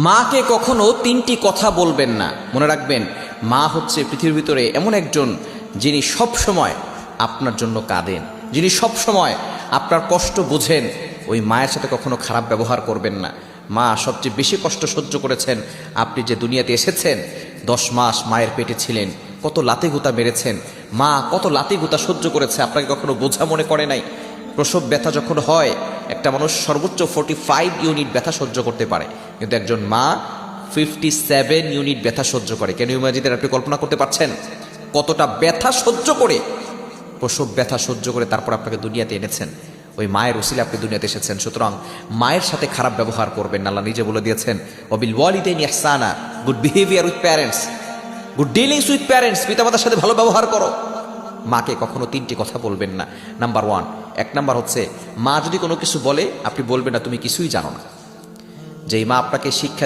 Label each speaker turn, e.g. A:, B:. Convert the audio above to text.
A: মাকে কখনো তিনটি কথা বলবেন না। মনে রাখবেন, মা হচ্ছে পৃথিবীর ভিতরে এমন একজন যিনি সব সময় আপনার জন্য কাঁদেন, যিনি সব সময় আপনার কষ্ট বোঝেন। ওই মায়ের সাথে কখনো খারাপ ব্যবহার করবেন না। মা সবচেয়ে বেশি কষ্ট সহ্য করেছেন। আপনি যে দুনিয়াতে এসেছেন, 10 মাস মায়ের পেটে ছিলেন, কত লাতে গুতা মেরেছেন, মা কত লাতে গুতা সহ্য করেছে, আপনাকে কখনো বোঝা মনে করে নাই। প্রসব ব্যথা যখন হয়, একটা মানুষ সর্বোচ্চ 45 ইউনিট ব্যথা সহ্য করতে পারে, কিন্তু একজন মা 57 ইউনিট ব্যথা সহ্য করে। কেন ইমাজিনের, আপনি কল্পনা করতে পারছেন কতটা ব্যথা সহ্য করে, প্রসব ব্যথা সহ্য করে তারপর আপনাকে দুনিয়াতে এনেছেন। ওই মায়ের উসিলে আপনি দুনিয়াতে এসেছেন। সুতরাং মায়ের সাথে খারাপ ব্যবহার করবেন না। আল্লাহ নিজে বলে দিয়েছেন, ওয়াবিল ওয়ালিদাইনি ইহসানা, good behaviour with parents, good dealings with parents, পিতামাতার সাথে ভালো ব্যবহার করো। মাকে কখনো তিনটি কথা বলবেন না। নাম্বার 1, 1 নাম্বার হচ্ছে, মা যদি কোনো কিছু বলে আপনি বলবেন না তুমি কিছুই জানো না। যেই মা আপনাকে শিক্ষা